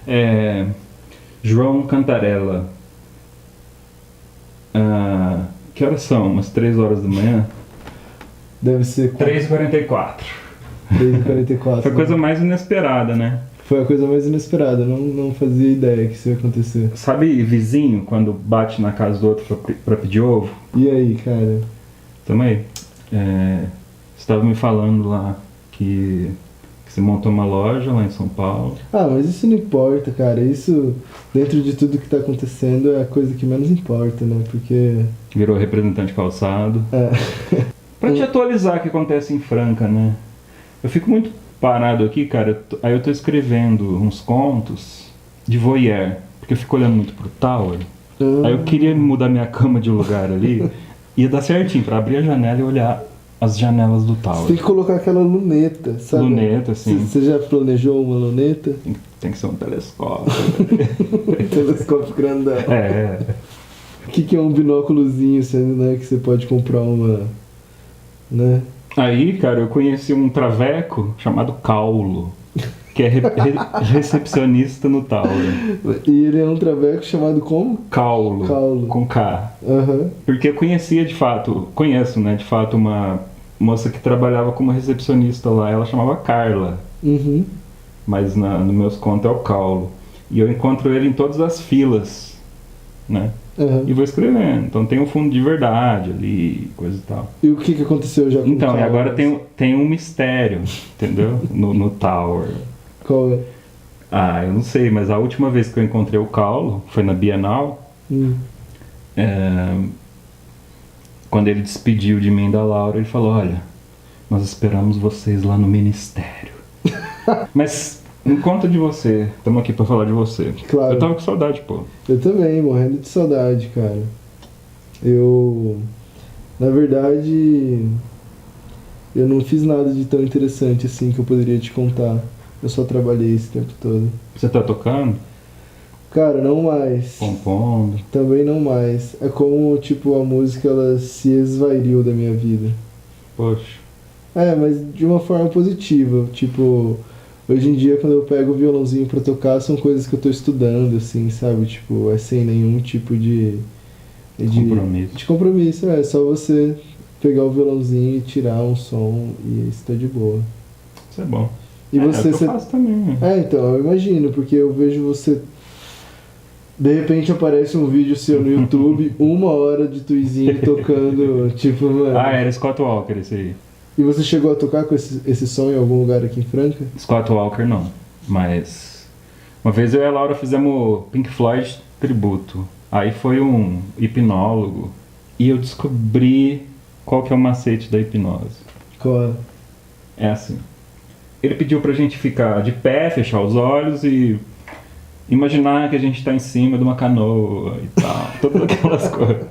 É, João Cantarella. Que horas são? Umas 3 horas da manhã? Deve ser 3h44. 3h44. Foi a coisa mais inesperada, né? Foi a coisa mais inesperada, não fazia ideia que isso ia acontecer. Sabe vizinho, quando bate na casa do outro pra pedir ovo? E aí, cara? Tamo aí. Você estava me falando lá que você montou uma loja lá em São Paulo. Ah, mas isso não importa, cara. Isso, dentro de tudo que tá acontecendo, é a coisa que menos importa, né? Porque... Virou representante de calçado. É. Pra te atualizar o que acontece em Franca, né? Eu fico muito parado aqui, cara. Aí eu tô escrevendo uns contos de voyeur. Porque eu fico olhando muito pro Tower. Aí eu queria mudar minha cama de lugar ali. Ia dar certinho pra abrir a janela e olhar as janelas do Tower. Você tem que colocar aquela luneta, sabe? Luneta, sim. Você já planejou uma luneta? Tem que ser um telescópio. Telescópio grandão. É. O que é um binóculozinho, sendo, né, que você pode comprar uma, né? Aí, cara, eu conheci um traveco chamado Caulo, que é recepcionista no Tower. E ele é um traveco chamado como? Caulo, Caulo. com K. Aham. Porque eu conhecia conheço, né, de fato, uma moça que trabalhava como recepcionista lá, ela chamava Carla, Uhum. mas nos meus contos é o Caulo. E eu encontro ele em todas as filas, né? Aham. E vou escrevendo. Então tem um fundo de verdade ali, coisa e tal. E o que aconteceu já com o Então, e Caulo? agora tem um mistério, entendeu? No Tower. Qual é? Eu não sei, mas a última vez que eu encontrei o Caulo foi na Bienal. Quando ele despediu de mim e da Laura, ele falou: olha, nós esperamos vocês lá no Ministério. Mas me conta de você, estamos aqui pra falar de você. Claro. Eu tava com saudade, pô. Eu também, morrendo de saudade, cara. Na verdade, eu não fiz nada de tão interessante assim que eu poderia te contar. Eu só trabalhei esse tempo todo. Você tá tocando? Cara, não mais. Compondo? Também não mais. É como, tipo, a música, ela se esvairiu da minha vida. Poxa. Mas de uma forma positiva. Tipo, hoje em dia, quando eu pego o violãozinho pra tocar, são coisas que eu tô estudando, assim, sabe? Tipo, é sem nenhum tipo de Compromisso. De compromisso, é só você pegar o violãozinho e tirar um som e isso tá de boa. Isso é bom. E É o você... que eu faço também, né? Então, eu imagino, porque eu vejo você... De repente aparece um vídeo seu no YouTube, 1 hora de Tuizinho tocando, tipo, mano... Era Scott Walker esse aí. E você chegou a tocar com esse som em algum lugar aqui em Franca? Scott Walker não, mas... Uma vez eu e a Laura fizemos Pink Floyd tributo. Aí foi um hipnólogo e eu descobri qual que é o macete da hipnose. Qual? É assim. Ele pediu pra gente ficar de pé, fechar os olhos e imaginar que a gente tá em cima de uma canoa e tal, todas aquelas coisas.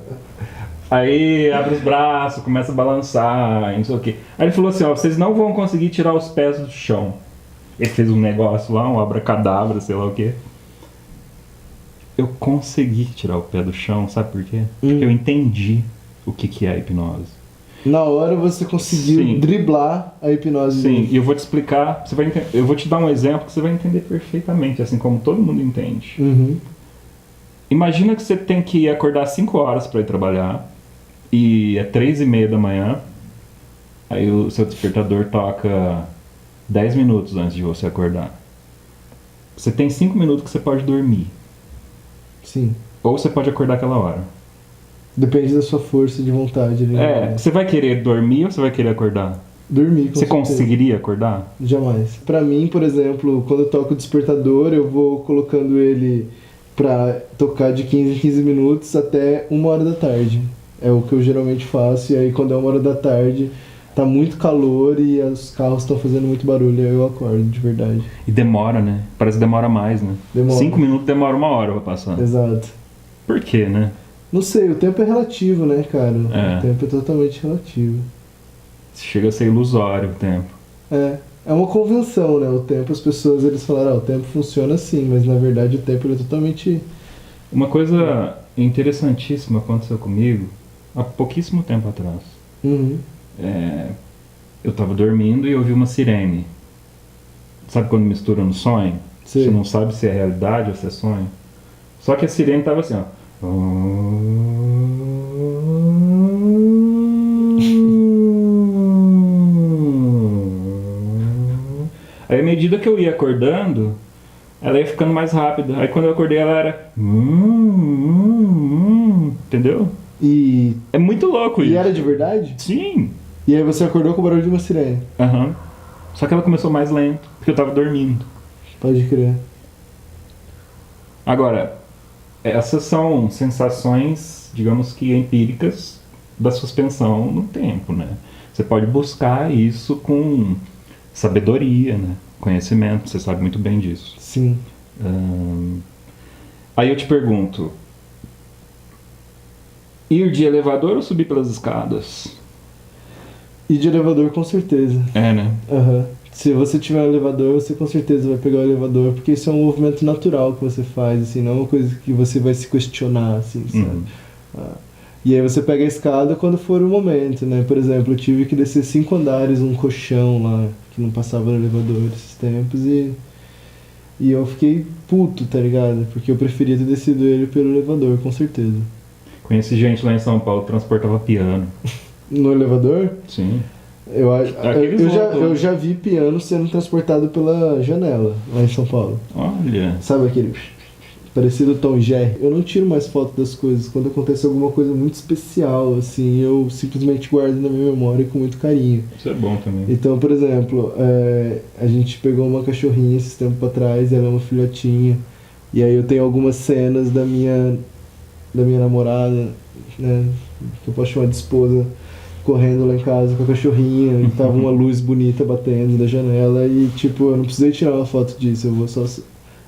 Aí abre os braços, começa a balançar, e não sei o quê. Aí ele falou assim, vocês não vão conseguir tirar os pés do chão. Ele fez um negócio lá, um abracadabra, sei lá o quê. Eu consegui tirar o pé do chão, sabe por quê? Porque eu entendi o que é a hipnose. Na hora você conseguiu Sim. driblar a hipnose. Sim, e eu vou te explicar, eu vou te dar um exemplo que você vai entender perfeitamente, assim como todo mundo entende. Uhum. Imagina que você tem que acordar 5 horas para ir trabalhar, e é 3h30 da manhã, aí o seu despertador toca 10 minutos antes de você acordar. Você tem 5 minutos que você pode dormir. Sim. Ou você pode acordar aquela hora. Depende da sua força de vontade. Né? Você vai querer dormir ou você vai querer acordar? Dormir, com Você certeza. conseguiria acordar? Jamais. Pra mim, por exemplo, quando eu toco o despertador, eu vou colocando ele pra tocar de 15 em 15 minutos até 1 hora da tarde. É o que eu geralmente faço, e aí quando é 1 hora da tarde, tá muito calor e os carros estão fazendo muito barulho, aí eu acordo, de verdade. E demora, né? Parece que demora mais, né? Demora. 5 minutos demora 1 hora pra passar. Exato. Por quê, né? Não sei, o tempo é relativo, né, cara? É. O tempo é totalmente relativo. Chega a ser ilusório o tempo. É uma convenção, né? O tempo, as pessoas, eles falaram, o tempo funciona assim, mas na verdade o tempo ele é totalmente... Uma coisa interessantíssima aconteceu comigo há pouquíssimo tempo atrás. Uhum. Eu tava dormindo e ouvi uma sirene. Sabe quando mistura no sonho? Sei. Você não sabe se é realidade ou se é sonho. Só que a sirene tava assim, ó. Aí, à medida que eu ia acordando, ela ia ficando mais rápida. Aí, quando eu acordei, ela era. Entendeu? E, É muito louco isso. e era de verdade? Sim. E aí você acordou com o barulho de uma sirene. Aham. Só que ela começou mais lento, porque eu tava dormindo. Pode crer. Agora, essas são sensações, digamos que empíricas, da suspensão no tempo, né? Você pode buscar isso com sabedoria, né? Conhecimento, você sabe muito bem disso. Sim. Aí eu te pergunto, ir de elevador ou subir pelas escadas? E de elevador com certeza. É, né? Aham. Se você tiver um elevador, você com certeza vai pegar o elevador, porque isso é um movimento natural que você faz, assim, não é uma coisa que você vai se questionar, assim, sabe? Uhum. E aí você pega a escada quando for o momento, né? Por exemplo, eu tive que descer 5 andares num colchão lá, que não passava no elevador esses tempos, e eu fiquei puto, tá ligado? Porque eu preferia ter descido ele pelo elevador, com certeza. Conheci gente lá em São Paulo que transportava piano. No elevador, Sim. eu já vi piano sendo transportado pela janela, lá em São Paulo. Olha. Sabe aquele parecido Tom e Jerry? Eu não tiro mais foto das coisas. Quando acontece alguma coisa muito especial, assim, eu simplesmente guardo na minha memória com muito carinho. Isso é bom também. Então, por exemplo, a gente pegou uma cachorrinha esses tempos atrás, ela é uma filhotinha. E aí eu tenho algumas cenas da minha namorada, né, que eu posso chamar de esposa, correndo lá em casa com a cachorrinha, e tava uma luz bonita batendo da janela, e tipo, eu não precisei tirar uma foto disso, eu vou só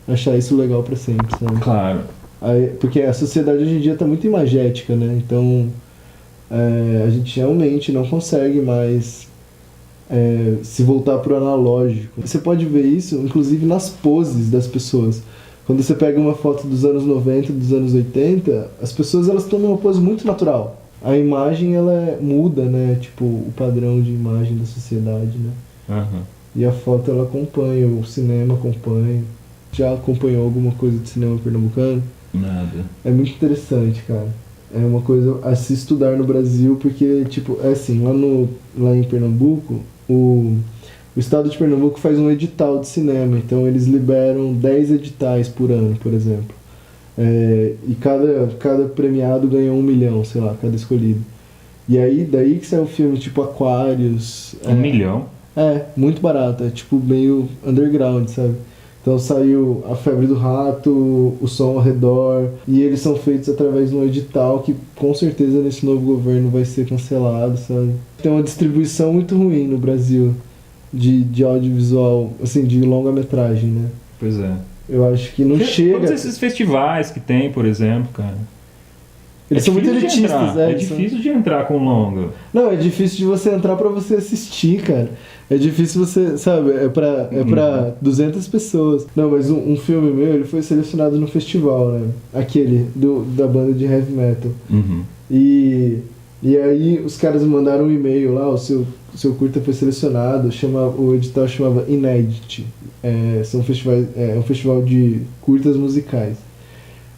achar isso legal pra sempre, sabe? Claro. Aí, porque a sociedade hoje em dia tá muito imagética, né? Então a gente realmente não consegue mais se voltar pro analógico. Você pode ver isso, inclusive, nas poses das pessoas. Quando você pega uma foto dos anos 90, dos anos 80, as pessoas elas estão numa pose muito natural. A imagem ela muda, né? Tipo, o padrão de imagem da sociedade, né? Uhum. E a foto ela acompanha, o cinema acompanha. Já acompanhou alguma coisa de cinema pernambucano? Nada. É muito interessante, cara. É uma coisa a se estudar no Brasil, porque, tipo, é assim, lá em Pernambuco, o estado de Pernambuco faz um edital de cinema, então eles liberam 10 editais por ano, por exemplo. E cada premiado ganha 1 milhão, sei lá, cada escolhido. E aí, daí que sai um filme tipo Aquários. 1 milhão? Muito barato, é tipo meio underground, sabe? Então saiu A Febre do Rato, O Som ao Redor, e eles são feitos através de um edital que com certeza nesse novo governo vai ser cancelado, sabe? Tem uma distribuição muito ruim no Brasil de audiovisual, assim, de longa-metragem, né? Pois é. Eu acho que não chega... Todos esses festivais que tem, por exemplo, cara. Eles são muito difícil de elitistas, entrar. É eles são- difícil de entrar com longa. Não, é difícil de você entrar pra você assistir, cara. É difícil você, sabe, é pra 200 pessoas. Não, mas um filme meu, ele foi selecionado no festival, né? Aquele, da banda de heavy metal. Uhum. E aí os caras me mandaram um e-mail lá, o seu curta foi selecionado, o edital chamava Inédit. São festivais, é um festival de curtas musicais.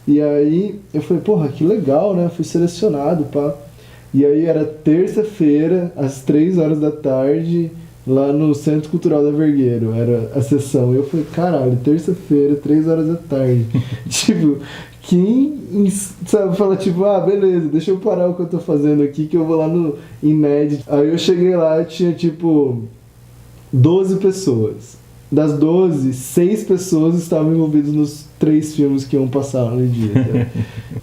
E aí eu falei, porra, que legal, né? Fui selecionado, pá. E aí era terça-feira, às 3 horas da tarde, lá no Centro Cultural da Vergueiro, era a sessão. E eu falei, caralho, terça-feira, 3 horas da tarde. Tipo, quem sabe, fala tipo, beleza, deixa eu parar o que eu tô fazendo aqui, que eu vou lá no Inédit. Aí eu cheguei lá e tinha tipo 12 pessoas. Das 12, 6 pessoas estavam envolvidas nos 3 filmes que iam passar no dia. Tá?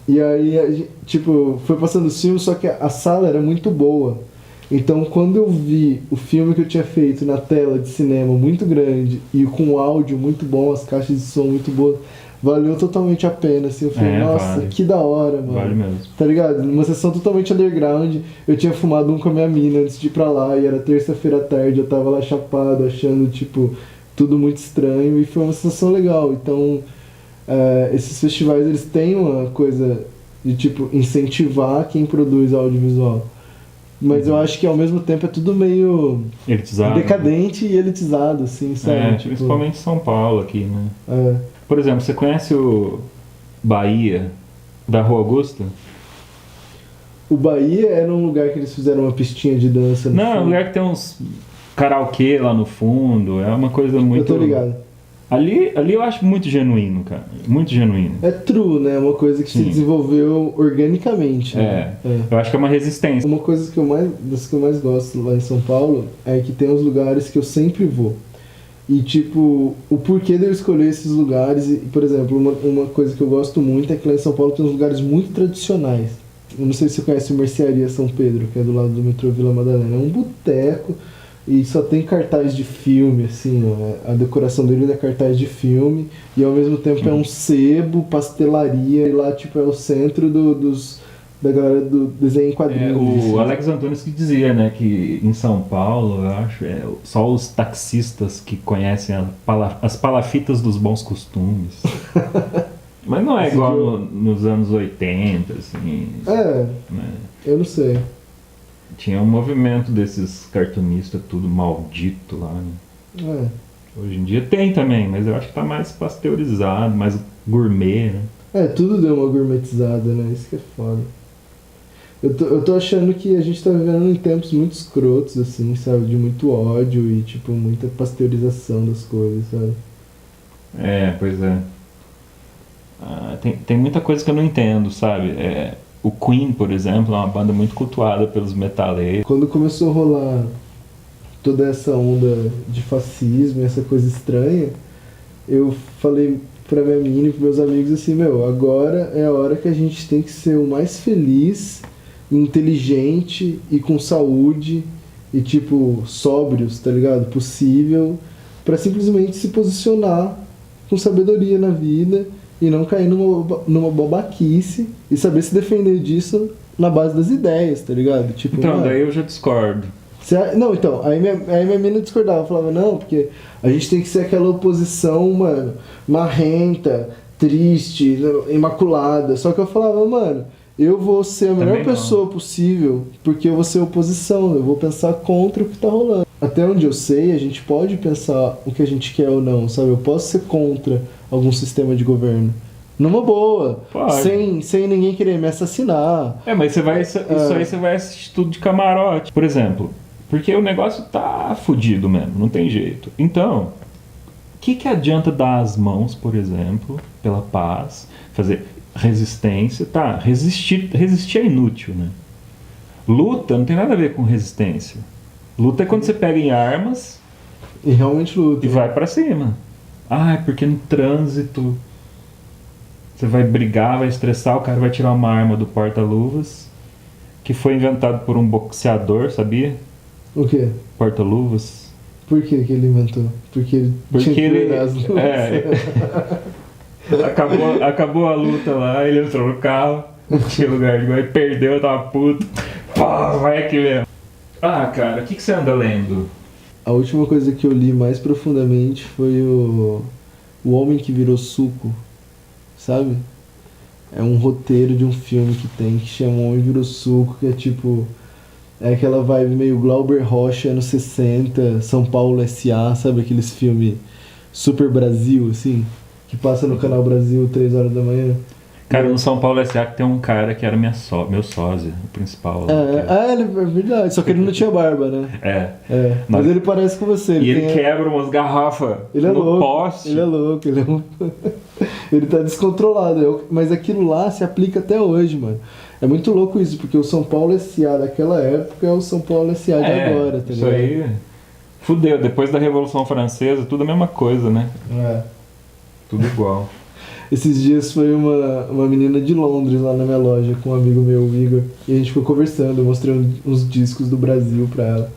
E aí, tipo, foi passando os filmes, só que a sala era muito boa. Então, quando eu vi o filme que eu tinha feito na tela de cinema muito grande e com áudio muito bom, as caixas de som muito boas, valeu totalmente a pena. Assim, eu falei, nossa, vale. que da hora, mano. Vale mesmo. Tá ligado? Numa sessão totalmente underground, eu tinha fumado um com a minha mina antes de ir pra lá, e era terça-feira à tarde, eu tava lá chapado, achando, tipo, tudo muito estranho, e foi uma sensação legal. Então, esses festivais, eles têm uma coisa de, tipo, incentivar quem produz audiovisual. Mas eu acho que ao mesmo tempo é tudo meio Elitizado. decadente e elitizado, assim, sabe? É, Tipo, principalmente São Paulo aqui, né? é. Por exemplo, você conhece o Bahia da Rua Augusta? O Bahia era um lugar que eles fizeram uma pistinha de dança. no Não, é um fundo. lugar que tem uns karaokê lá no fundo, é uma coisa muito... Eu tô ligado. Ali eu acho muito genuíno, cara, muito genuíno. É true, né? Uma coisa que se Sim. desenvolveu organicamente. Né? É, eu acho que é uma resistência. Uma coisa das que eu mais gosto lá em São Paulo é que tem uns lugares que eu sempre vou. E, tipo, o porquê de eu escolher esses lugares... E, por exemplo, uma coisa que eu gosto muito é que lá em São Paulo tem uns lugares muito tradicionais. Eu não sei se você conhece o Mercearia São Pedro, que é do lado do metrô Vila Madalena. É um boteco e só tem cartaz de filme, assim, ó. A decoração dele é cartaz de filme e ao mesmo tempo é um sebo, pastelaria, e lá, tipo, é o centro da galera do desenho em quadrinhos. O assim. Alex Antunes que dizia, né, que em São Paulo, eu acho, só os taxistas que conhecem as palafitas dos bons costumes. Mas não é Esse igual dia- nos anos 80, assim, É, né? eu não sei. Tinha um movimento desses cartunistas tudo maldito lá, né? É. Hoje em dia tem também, mas eu acho que tá mais pasteurizado, mais gourmet, né? Tudo deu uma gourmetizada, né? Isso que é foda. Eu tô achando que a gente tá vivendo em tempos muito escrotos, assim, sabe? De muito ódio e, tipo, muita pasteurização das coisas, sabe? É, pois é. Tem muita coisa que eu não entendo, sabe? O Queen, por exemplo, é uma banda muito cultuada pelos metaleiros. Quando começou a rolar toda essa onda de fascismo, essa coisa estranha, eu falei pra minha mina e pros meus amigos assim, meu, agora é a hora que a gente tem que ser o mais feliz, inteligente e com saúde e, tipo, sóbrios, tá ligado? Possível, pra simplesmente se posicionar com sabedoria na vida e não cair numa babaquice e saber se defender disso na base das ideias, tá ligado? Tipo, Então, mano, daí eu já discordo. Não, então, aí minha mina discordava, falava, não, porque a gente tem que ser aquela oposição, mano, marrenta, triste, imaculada. Só que eu falava, mano, eu vou ser a melhor Também não. pessoa possível, porque eu vou ser oposição, eu vou pensar contra o que tá rolando. Até onde eu sei, a gente pode pensar o que a gente quer ou não, sabe? Eu posso ser contra algum sistema de governo. Numa boa, Pode. sem ninguém querer me assassinar. Mas isso aí você vai assistir tudo de camarote. Por exemplo, porque o negócio tá fudido mesmo, não tem jeito. Então, o que adianta dar as mãos, por exemplo, pela paz, fazer resistência? Tá, resistir é inútil, né? Luta não tem nada a ver com resistência. Luta é quando você pega em armas E realmente luta. e vai pra cima. Porque no trânsito você vai brigar, vai estressar, o cara vai tirar uma arma do porta-luvas que foi inventado por um boxeador, sabia? O quê? Porta-luvas. Por que ele inventou? Porque ele tinha que Ele. guardar as luvas. Acabou a luta lá, ele entrou no carro, não tinha lugar de igual, perdeu, tava puto. Pá, vai aqui mesmo. Cara, o que você anda lendo? A última coisa que eu li mais profundamente foi o Homem que Virou Suco, sabe? É um roteiro de um filme que tem que chama O Homem que Virou Suco, que é tipo... É aquela vibe meio Glauber Rocha, anos 60, São Paulo S.A., sabe? Aqueles filmes Super Brasil, assim, que passa no Canal Brasil 3 horas da manhã. Cara, no São Paulo S.A. que tem um cara que era meu sósia, o principal. Lá, Ele é verdade, só que ele não tinha barba, né? Mas ele parece com você. E ele tem quebra umas garrafas Ele é no louco, poste. ele é louco, ele tá descontrolado, mas aquilo lá se aplica até hoje, mano. É muito louco isso, porque o São Paulo S.A. daquela época é o São Paulo S.A. de agora, tá isso ligado? aí fudeu, depois da Revolução Francesa, tudo a mesma coisa, né? Tudo igual. Esses dias foi uma menina de Londres lá na minha loja com um amigo meu, o Igor, e a gente ficou conversando, mostrando uns discos do Brasil pra ela.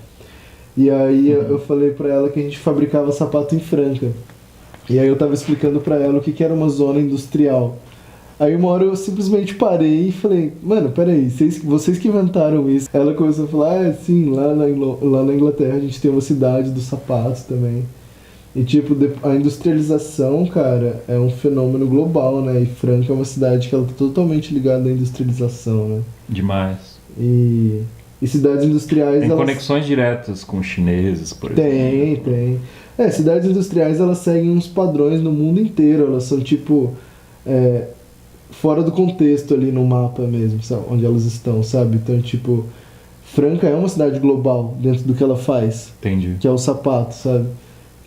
E aí eu falei pra ela que a gente fabricava sapato em Franca. E aí eu tava explicando pra ela o que era uma zona industrial. Aí uma hora eu simplesmente parei e falei, mano, peraí, vocês que inventaram isso. Ela começou a falar, sim, lá na Inglaterra a gente tem uma cidade dos sapatos também. E tipo, a industrialização, cara, é um fenômeno global, né? E Franca é uma cidade que ela tá totalmente ligada à industrialização, né? Demais. E E cidades industriais, Tem elas... conexões diretas com chineses, por exemplo. Tem. Cidades industriais, elas seguem uns padrões no mundo inteiro. Elas são, tipo, fora do contexto ali no mapa mesmo, sabe? Onde elas estão, sabe? Então, tipo, Franca é uma cidade global dentro do que ela faz. Entendi. Que é o sapato, sabe?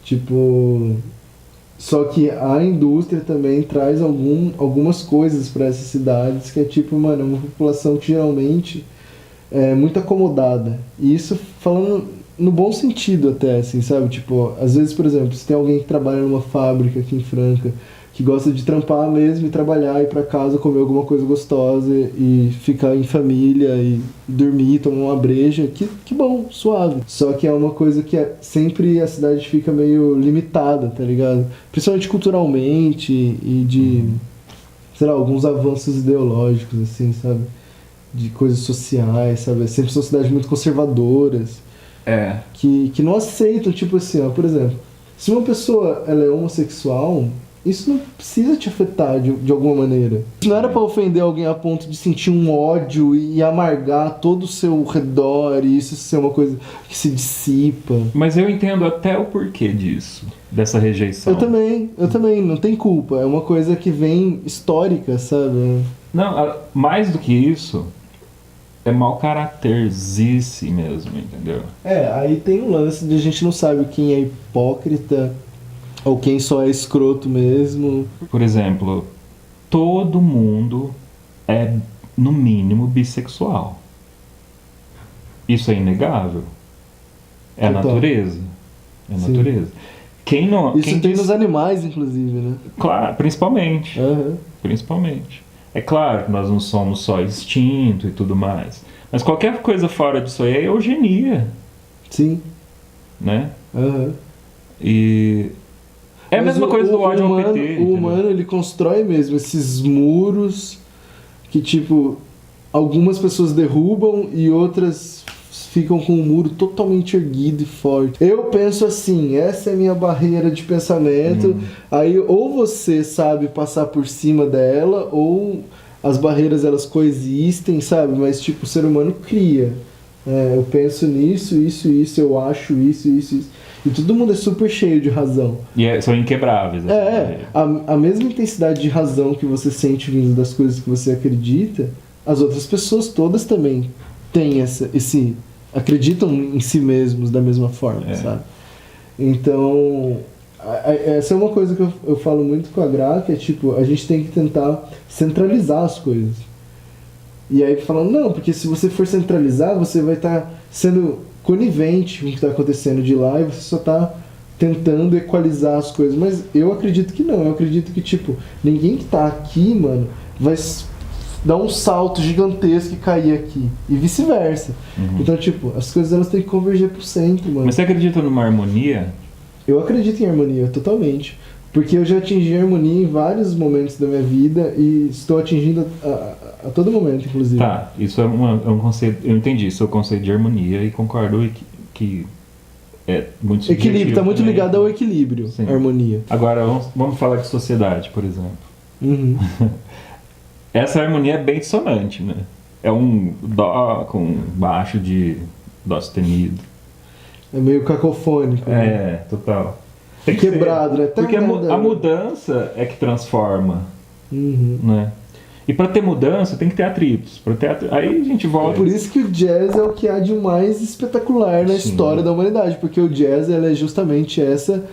Tipo... Só que a indústria também traz algumas coisas para essas cidades que é tipo, mano, uma população que geralmente é muito acomodada. E isso falando no bom sentido até, assim, sabe? Tipo, às vezes, por exemplo, se tem alguém que trabalha numa fábrica aqui em Franca, que gosta de trampar mesmo e trabalhar, ir pra casa, comer alguma coisa gostosa e ficar em família e dormir, tomar uma breja, que bom, suave. Só que é uma coisa que sempre a cidade fica meio limitada, tá ligado? Principalmente culturalmente e de, sei lá, alguns avanços ideológicos, assim, sabe? De coisas sociais, sabe? Sempre são cidades muito conservadoras. Que não aceitam, tipo assim, ó, por exemplo, se uma pessoa ela é homossexual, isso não precisa te afetar de alguma maneira. Isso não era pra ofender alguém a ponto de sentir um ódio e amargar todo o seu redor e isso ser uma coisa que se dissipa. Mas eu entendo até o porquê disso, dessa rejeição. Eu também, não tem culpa. É uma coisa que vem histórica, sabe? Não, mais do que isso, é mau caráterzice mesmo, entendeu? Aí tem um lance de a gente não sabe quem é hipócrita ou quem só é escroto mesmo. Por exemplo, todo mundo é, no mínimo, bissexual. Isso é inegável. É a Total. natureza. É a Sim. natureza. Quem não, Isso quem tem diz- nos animais, inclusive, né? Claro, principalmente. Aham. Principalmente. É claro que nós não somos só instinto e tudo mais. Mas qualquer coisa fora disso aí é eugenia, Sim. né? Aham. E é a Mas mesma coisa do ódio ao humano, PT. o entendeu? humano, ele constrói mesmo esses muros que, tipo, algumas pessoas derrubam e outras ficam com o muro totalmente erguido e forte. Eu penso assim, essa é a minha barreira de pensamento. Aí ou você sabe passar por cima dela, ou as barreiras elas coexistem, sabe? Mas, tipo, o ser humano cria. Eu penso nisso, isso, eu acho isso. E todo mundo é super cheio de razão. E são inquebráveis. A mesma intensidade de razão que você sente vindo das coisas que você acredita, as outras pessoas todas também têm acreditam em si mesmos da mesma forma, sabe? Então, essa é uma coisa que eu falo muito com a Gra, que é tipo, a gente tem que tentar centralizar as coisas. E aí falando, não, porque se você for centralizar, você vai estar sendo conivente com o que está acontecendo de lá e você só está tentando equalizar as coisas. Mas eu acredito que não, eu acredito que, tipo, ninguém que tá aqui, mano, vai dar um salto gigantesco e cair aqui. E vice-versa. Então, tipo, as coisas elas têm que converger pro centro, mano. Mas você acredita numa harmonia? Eu acredito em harmonia, totalmente. Porque eu já atingi a harmonia em vários momentos da minha vida e estou atingindo a todo momento, inclusive. Tá, isso é um conceito. Eu entendi, isso é o conceito de harmonia e concordo que é muito subjetivo. Equilíbrio, tá muito também. ligado ao equilíbrio, Sim. a harmonia. Agora, vamos falar de sociedade, por exemplo. Uhum. Essa harmonia é bem dissonante, né? É um dó com baixo de dó sustenido. É meio cacofônico. Né? Total. É quebrado, né? Porque a mudança é que transforma, Uhum. né? E para ter mudança tem que ter atritos. Aí a gente volta. Por isso que o jazz é o que há de mais espetacular na Sim. história da humanidade, porque o jazz ele é justamente essa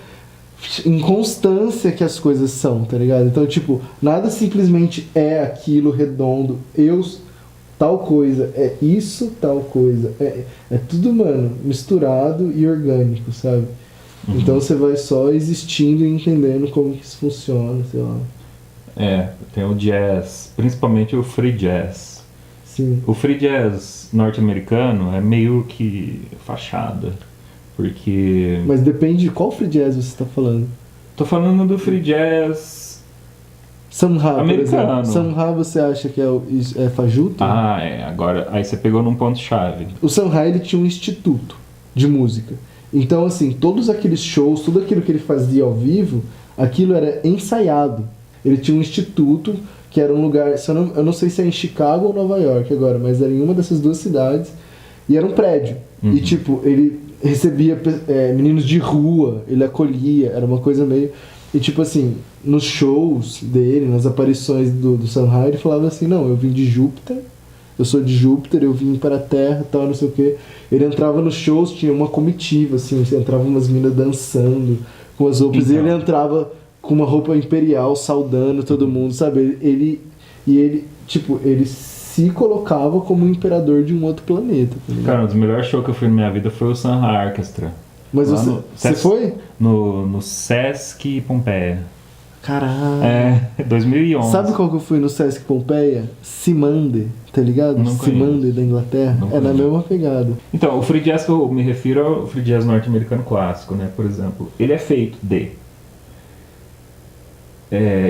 inconstância que as coisas são, tá ligado? Então, tipo, nada simplesmente é aquilo redondo, tal coisa, é isso, tal coisa. É tudo, mano, misturado e orgânico, sabe? Então você vai só existindo e entendendo como que isso funciona, sei lá. Tem o jazz, principalmente o free jazz. Sim. O free jazz norte-americano é meio que fachada, porque... Mas depende de qual free jazz você tá falando. Tô falando do free jazz... Sam Ra, por Americano. exemplo. Sam Ra você acha que é fajuto? Agora, aí você pegou num ponto-chave. O Sam Ra, ele tinha um instituto de música. Então, assim, todos aqueles shows, tudo aquilo que ele fazia ao vivo, aquilo era ensaiado. Ele tinha um instituto, que era um lugar, eu não sei se é em Chicago ou Nova York agora, mas era em uma dessas duas cidades, E era um prédio. E tipo, ele recebia meninos de rua, ele acolhia, era uma coisa meio... E tipo assim, nos shows dele, nas aparições do Sanhai, ele falava assim, não, eu vim de Júpiter, eu sou de Júpiter, eu vim para a Terra e tal, não sei o quê. Ele entrava nos shows, tinha uma comitiva, assim, entrava umas meninas dançando com as roupas, e ele entrava com uma roupa imperial, saudando todo mundo, sabe? Ele se colocava como um imperador de um outro planeta. Tá ligado? Cara, um dos melhores shows que eu fui na minha vida foi o Sanha Orchestra. Mas Lá você foi? No Sesc Pompeia. Caralho. 2011. Sabe qual que eu fui no Sesc Pompeia? Simande, tá ligado? Não Simande conheço. da Inglaterra. Não É na conheço. mesma pegada. Então, o free jazz que eu me refiro é o free jazz norte-americano clássico, né? Por exemplo, ele é feito de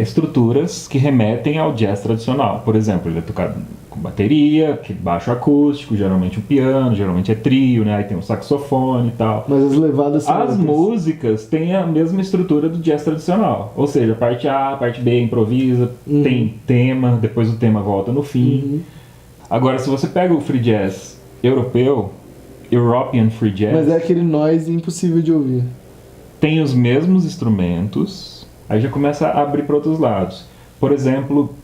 estruturas que remetem ao jazz tradicional. Por exemplo, ele é tocado com bateria, baixo acústico, geralmente um piano, geralmente é trio, né? Aí tem um saxofone e tal. Mas as levadas são As outras. músicas têm a mesma estrutura do jazz tradicional. Ou seja, parte A, parte B, improvisa, tem tema, depois o tema volta no fim. Agora, se você pega o free jazz europeu, European Free Jazz, Mas é aquele noise impossível de ouvir. tem os mesmos instrumentos, aí já começa a abrir para outros lados. Por exemplo,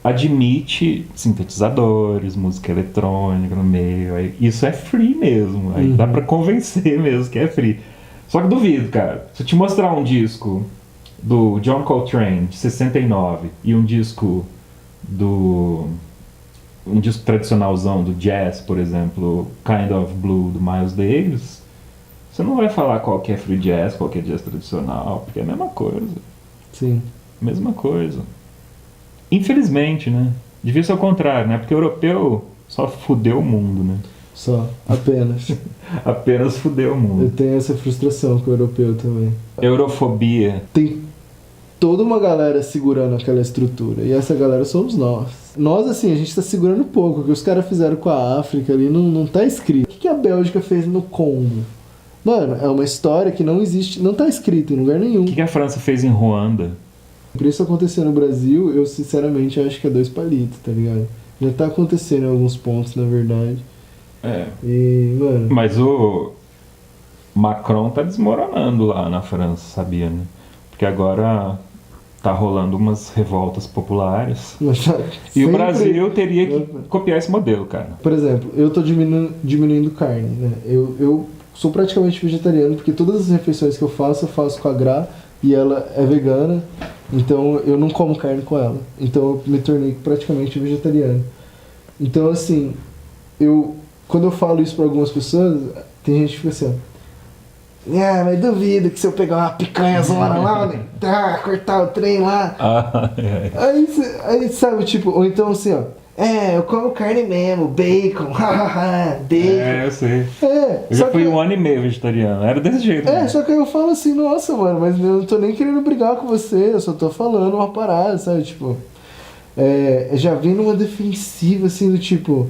admite sintetizadores, música eletrônica no meio, aí isso é free mesmo, aí dá para convencer mesmo que é free. Só que duvido, cara. Se eu te mostrar um disco do John Coltrane, de 69, e um disco tradicionalzão do jazz, por exemplo, Kind of Blue, do Miles Davis, você não vai falar qual que é free jazz, qual que é jazz tradicional, porque é a mesma coisa. Sim. Mesma coisa. Infelizmente, né? Devia ser o contrário, né? Porque o europeu só fudeu o mundo, né? Só. Apenas. Apenas fudeu o Eu mundo. tenho essa frustração com o europeu também. Eurofobia. Tem toda uma galera segurando aquela estrutura. E essa galera somos nós. Nós, assim, a gente tá segurando pouco. O que os caras fizeram com a África ali não tá escrito. O que a Bélgica fez no Congo? Mano, é uma história que não existe, não tá escrito em lugar nenhum. O que a França fez em Ruanda? Pra isso acontecer no Brasil, eu sinceramente acho que é 2 palitos, tá ligado? Já tá acontecendo em alguns pontos, na verdade. E, mano... Mas o Macron tá desmoronando lá na França, sabia, né? Porque agora tá rolando umas revoltas populares. Mas tá E o sempre- Brasil teria que copiar esse modelo, cara. Por exemplo, eu tô diminuindo carne, né? Eu sou praticamente vegetariano, porque todas as refeições que eu faço com a Gra, e ela é vegana, então eu não como carne com ela. Então eu me tornei praticamente vegetariano. Então, assim, quando eu falo isso pra algumas pessoas, tem gente que fica assim, ó, mas duvido que se eu pegar uma picanha zona lá, né, cortar o trem lá, aí sabe, tipo, ou então assim, ó, eu como carne mesmo, bacon, bacon. Eu sei. Eu Só já fui que, 1 ano e meio vegetariano. Era desse jeito. né? só que aí eu falo assim, nossa, mano, mas eu não tô nem querendo brigar com você, eu só tô falando uma parada, sabe, tipo, já vem numa defensiva, assim, do tipo,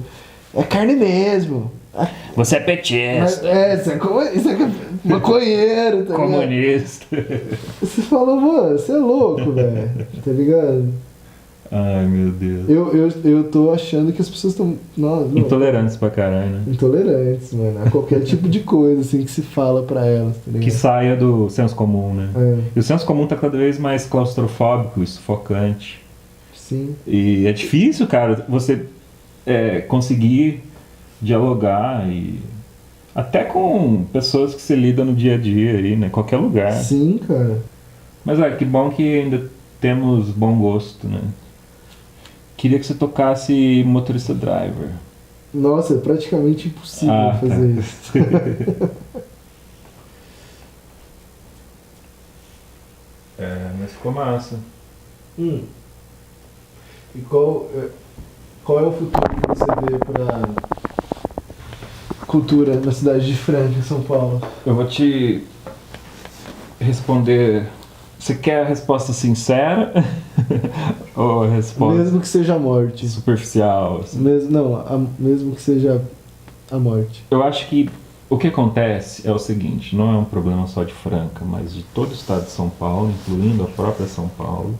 é carne mesmo. Você é Mas, petista, isso é maconheiro, tá ligado? comunista. Você fala, mano, você é louco, velho, tá ligado? Ai, meu Deus. Eu tô achando que as pessoas estão Intolerantes pra caralho, né? intolerantes, mano, a qualquer tipo de coisa, assim, que se fala pra elas, tá ligado? Que saia do senso comum, né? É, E o senso comum tá cada vez mais claustrofóbico e sufocante. sim. E é difícil, cara, você conseguir dialogar e até com pessoas que você lida no dia a dia aí, né? Qualquer lugar. Sim, cara. Mas que bom que ainda temos bom gosto, né? Queria que você tocasse Motorista Driver. Nossa, é praticamente impossível fazer isso. Mas ficou massa. E qual é o futuro que você vê pra cultura na cidade de Franca, São Paulo? Eu vou te responder. Você quer a resposta sincera ou a resposta Mesmo que seja a morte. superficial? Assim? Mesmo que seja a morte. Eu acho que o que acontece é o seguinte: não é um problema só de Franca, mas de todo o estado de São Paulo, incluindo a própria São Paulo,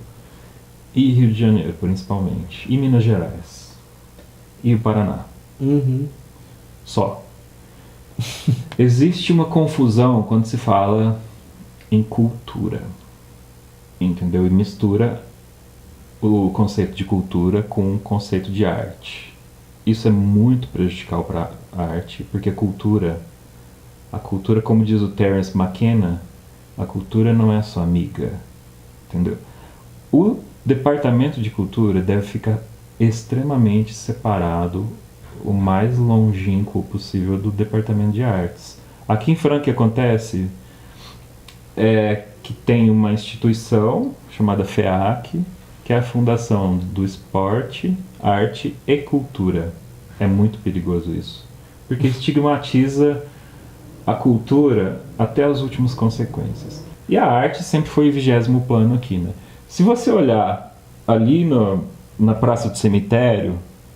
e Rio de Janeiro, principalmente, e Minas Gerais, e o Paraná. Uhum. Só. Existe uma confusão quando se fala em cultura, entendeu? E mistura o conceito de cultura com o conceito de arte. Isso é muito prejudicial para a arte, porque a cultura, como diz o Terence McKenna, a cultura não é só amiga, entendeu? O departamento de cultura deve ficar extremamente separado, o mais longínquo possível do departamento de artes. Aqui em Franca o que acontece é que tem uma instituição chamada FEAC, que é a Fundação do Esporte, Arte e Cultura. É muito perigoso isso, porque estigmatiza a cultura até as últimas consequências. E a arte sempre foi o 20º plano aqui, né? Se você olhar ali na Praça do Cemitério,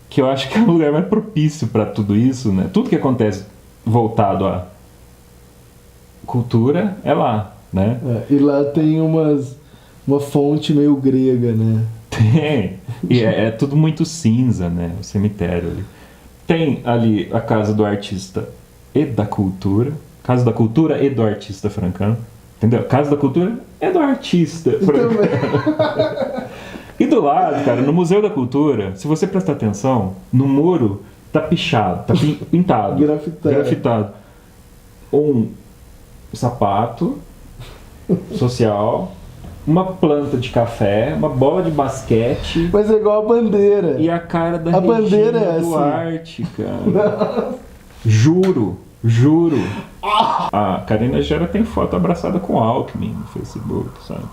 que eu acho que é o lugar mais propício para tudo isso, né? Tudo que acontece voltado à cultura é lá, né? E lá tem uma fonte meio grega, né? Tem. E é tudo muito cinza, né? O cemitério ali. Tem ali a casa do artista e da cultura. Casa da cultura e do artista francano. Entendeu? Casa da cultura e do artista francano. E do lado, cara, no Museu da Cultura, se você prestar atenção, no muro tá pichado, tá pintado. Grafitado. Um sapato social, uma planta de café, uma bola de basquete. Mas é igual a bandeira. E a cara da A bandeira é Duarte, cara. Juro. A Karina Gera tem foto abraçada com Alckmin no Facebook, sabe?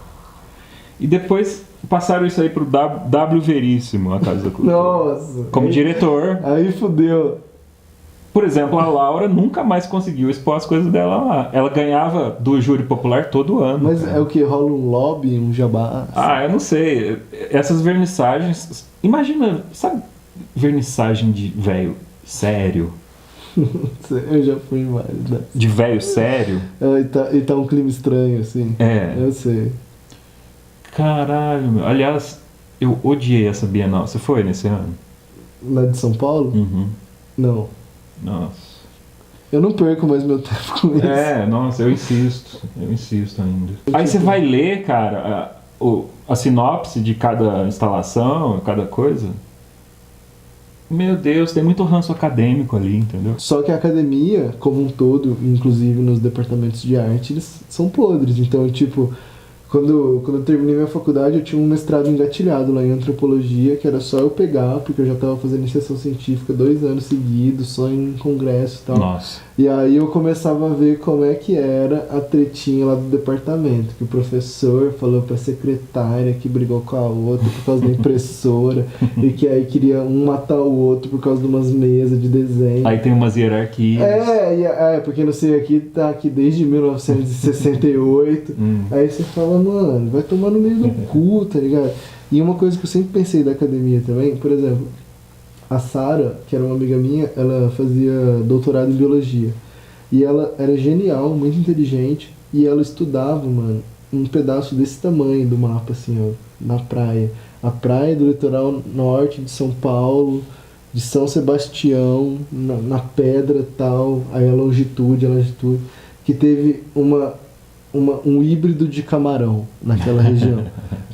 E depois passaram isso aí pro W Veríssimo, a Casa da Cultura. Nossa. Como diretor. Aí fudeu. Por exemplo, a Laura nunca mais conseguiu expor as coisas dela lá. Ela ganhava do júri popular todo ano. Mas cara. é o que? Rola um lobby, um jabá? Eu não sei. Essas vernissagens... Imagina, sabe, vernissagem de velho sério? Eu já fui em vários, né? De velho sério? E tá um clima estranho, assim. É. Eu sei. Caralho, meu. Aliás, eu odiei essa Bienal. Você foi nesse ano? Lá de São Paulo? Uhum. Não. Nossa. Eu não perco mais meu tempo com isso. Nossa, eu insisto ainda. Aí você vai ler, cara, a sinopse de cada instalação, cada coisa. Meu Deus, tem muito ranço acadêmico ali, entendeu? Só que a academia, como um todo, inclusive nos departamentos de arte, eles são podres. Então, tipo, quando eu terminei minha faculdade, eu tinha um mestrado engatilhado lá em antropologia, que era só eu pegar, porque eu já estava fazendo iniciação científica 2 anos seguidos, só em congresso e tal. Nossa. E aí eu começava a ver como é que era a tretinha lá do departamento, que o professor falou pra secretária que brigou com a outra por causa da impressora, e que aí queria um matar o outro por causa de umas mesas de desenho. Aí tem umas hierarquias. Porque não sei, aqui tá aqui desde 1968. Aí você fala, mano, vai tomar no meio do cu, tá ligado? E uma coisa que eu sempre pensei da academia também, por exemplo, a Sara, que era uma amiga minha, ela fazia doutorado em biologia. E ela era genial, muito inteligente, e ela estudava, mano, um pedaço desse tamanho do mapa, assim, ó, na praia. A praia do litoral norte de São Paulo, de São Sebastião, na pedra tal, aí a longitude, que teve um híbrido de camarão naquela região.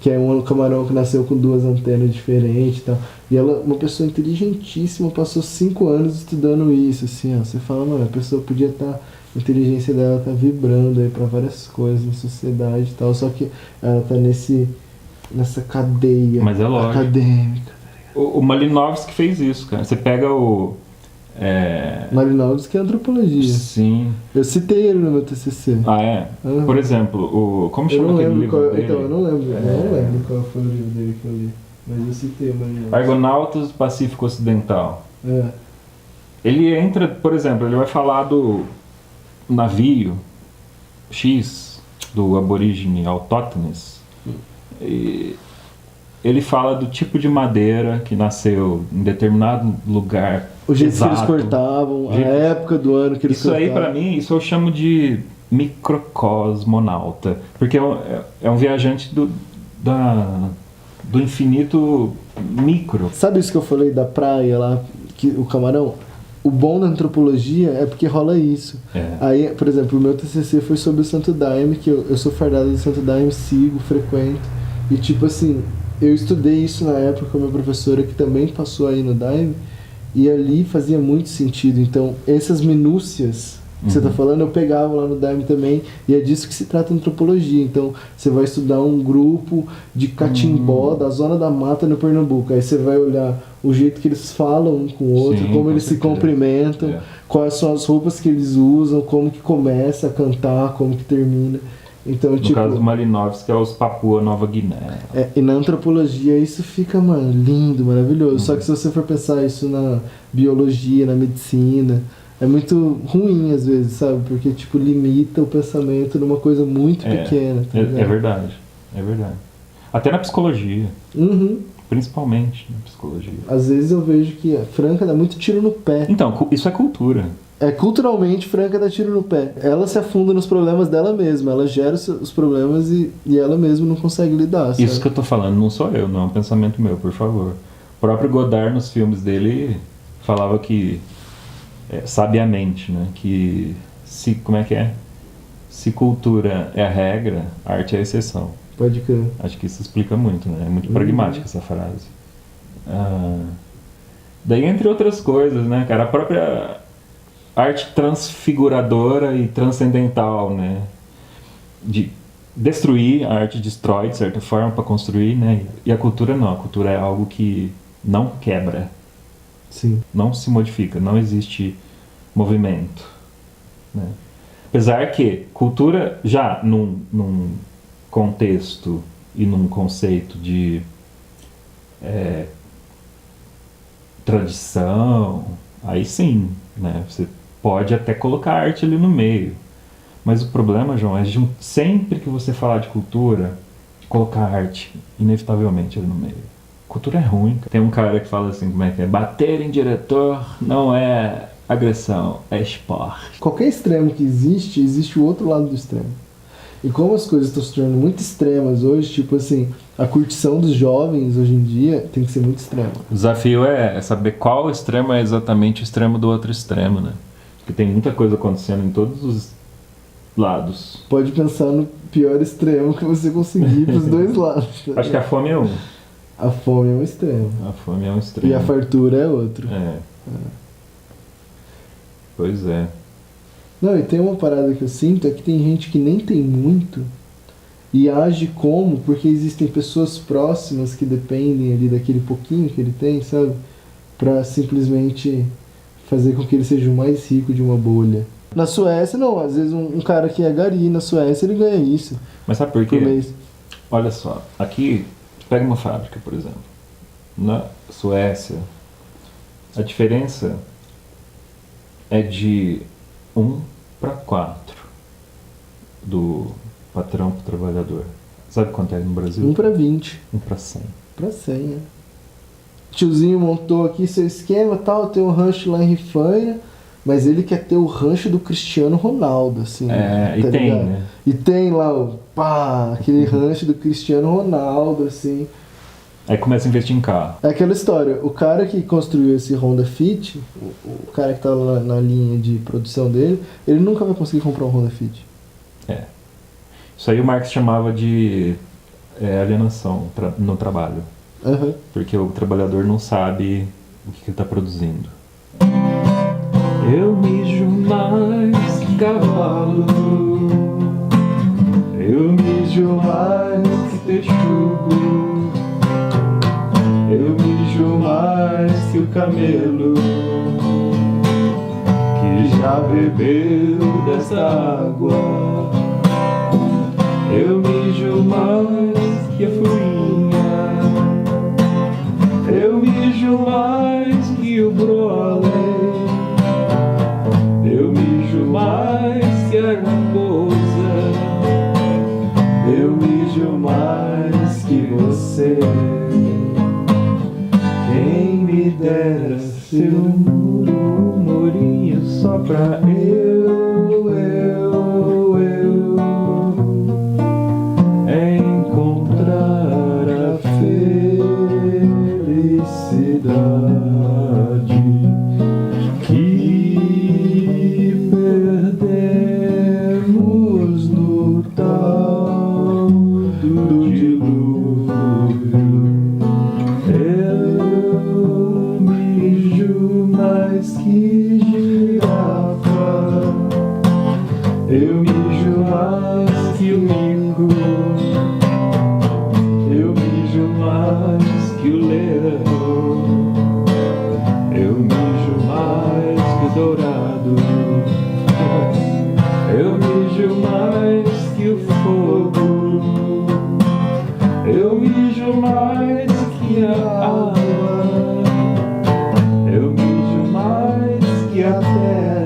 Que é um camarão que nasceu com 2 antenas diferentes e tal. E ela, uma pessoa inteligentíssima, passou 5 anos estudando isso, assim, ó. Você fala, mano, a pessoa podia estar... A inteligência dela tá vibrando aí pra várias coisas na sociedade e tal, só que ela tá nessa cadeia. Mas é lógico. Acadêmica. O Malinowski fez isso, cara. Você pega o... Malinowski é antropologia. Sim. Eu citei ele no meu TCC. Uhum. Por exemplo, como chama aquele livro dele? Então, eu não lembro qual foi o livro dele que eu li. Mas eu citei o Malinowski. Argonautas do Pacífico Ocidental. Ele entra, por exemplo, ele vai falar do navio X, do aborígene autóctones. E ele fala do tipo de madeira que nasceu em determinado lugar. O jeito exato, que eles cortavam, a época do ano que eles cortavam. Isso aí, pra mim, isso eu chamo de microcosmonauta. Porque é um viajante do infinito micro. Sabe isso que eu falei da praia lá? o camarão. O bom da antropologia é porque rola isso. Aí, por exemplo, o meu TCC foi sobre o Santo Daime, que eu sou fardado do Santo Daime, sigo, frequento. E tipo assim, eu estudei isso na época com a minha professora, que também passou aí no Daime, e ali fazia muito sentido. Então, essas minúcias que você está falando, eu pegava lá no Daime também, e é disso que se trata a antropologia. Então, você vai estudar um grupo de catimbó da zona da mata no Pernambuco. Aí você vai olhar o jeito que eles falam um com o outro, Sim, como com eles se certeza. cumprimentam, quais são as roupas que eles usam, como que começa a cantar, como que termina. Então, No caso do Malinowski, é os Papua Nova Guiné. e na antropologia isso fica, mano, lindo, maravilhoso. Só que se você for pensar isso na biologia, na medicina, é muito ruim às vezes, sabe? Porque, tipo, limita o pensamento numa coisa muito pequena. Tá ligado? É verdade, é verdade. Até na psicologia, Uhum. principalmente na psicologia. Às vezes eu vejo que a Franca dá muito tiro no pé. Então, isso é cultura. Culturalmente, Franca dá tiro no pé. Ela se afunda nos problemas dela mesma. Ela gera os problemas e ela mesma não consegue lidar, sabe? Isso que eu tô falando não sou eu, não é um pensamento meu, por favor. O próprio Godard, nos filmes dele, falava que, sabiamente, né, que como é que é? Se cultura é a regra, arte é a exceção. Pode crer. Acho que isso explica muito, né? É muito pragmática essa frase. Daí, entre outras coisas, né, cara, a própria arte transfiguradora e transcendental, né? De destruir, a arte destrói de certa forma para construir, né? E a cultura não, a cultura é algo que não quebra, Sim. não se modifica, não existe movimento, né? Apesar que cultura já num contexto e num conceito de tradição, aí sim, né? Você pode até colocar arte ali no meio. Mas o problema, João, é sempre que você falar de cultura, colocar arte, inevitavelmente, ali no meio. Cultura é ruim. Tem um cara que fala assim, como é que é? Bater em diretor não é agressão, é esporte. Qualquer extremo que existe o outro lado do extremo. E como as coisas estão se tornando muito extremas hoje, tipo assim, a curtição dos jovens hoje em dia tem que ser muito extrema. O desafio é saber qual extremo é exatamente o extremo do outro extremo, né? Porque tem muita coisa acontecendo em todos os lados. Pode pensar no pior extremo que você conseguir pros dois lados. Tá? Acho que a fome é um. A fome é um extremo. A fome é um extremo. E a fartura é outro. Pois é. Não, e tem uma parada que eu sinto, é que tem gente que nem tem muito e age como, porque existem pessoas próximas que dependem ali daquele pouquinho que ele tem, sabe? Pra simplesmente fazer com que ele seja o mais rico de uma bolha. Na Suécia, não, às vezes um cara que é gari na Suécia, ele ganha isso. Mas sabe por quê? Por mês. Olha só, aqui, pega uma fábrica, por exemplo. Na Suécia, a diferença é de 1:4 do patrão pro trabalhador. Sabe quanto é no Brasil? 1:20. 1:100. Pra 100, né? Tiozinho montou aqui seu esquema, tal, tem um rancho lá em Rifanha, mas ele quer ter o rancho do Cristiano Ronaldo, assim. E tem, ligado? né? E tem lá, aquele rancho do Cristiano Ronaldo, assim. Aí começa a investir em carro. É aquela história, o cara que construiu esse Honda Fit, o cara que tá lá na linha de produção dele, ele nunca vai conseguir comprar um Honda Fit. Isso aí o Marx chamava de alienação no trabalho. Uhum. Porque o trabalhador não sabe o que ele está produzindo. Eu mijo mais que cavalo, eu mijo mais que texugo, eu mijo mais que o camelo que já bebeu dessa água. Eu mijo mais que a fuinha, eu mijo mais que o brole, eu mijo mais que a raposa, eu mijo mais que você. Quem me dera ser um murinho só pra eu encontrar a felicidade. Eu mijo mais que o mico. Eu mijo mais que o leão. Eu mijo mais que o dourado. Eu mijo mais que o fogo. Eu mijo mais que a água. Eu mijo mais que a terra.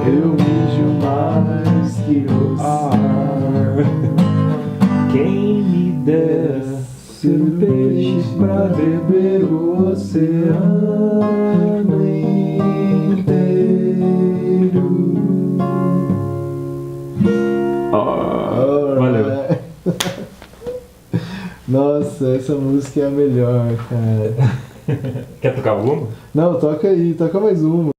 Eu mijo mais que o ar. Quem me dera ser um peixe pra beber o oceano inteiro. Valeu. Nossa, essa música é a melhor, cara. Quer tocar alguma? Não, toca aí, toca mais uma.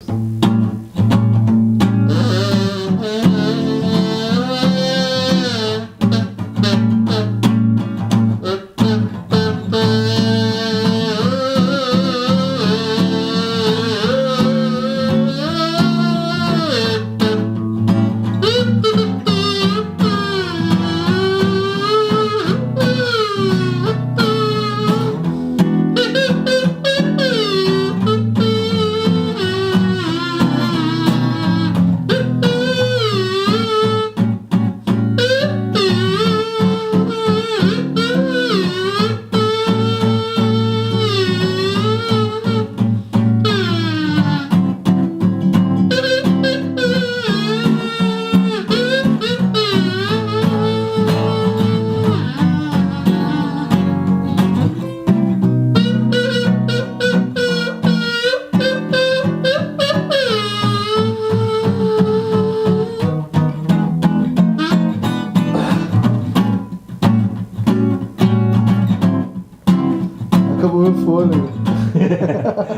Acabou meu fôlego.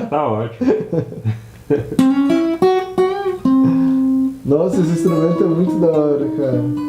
Tá ótimo. Nossa, esse instrumento é muito da hora, cara.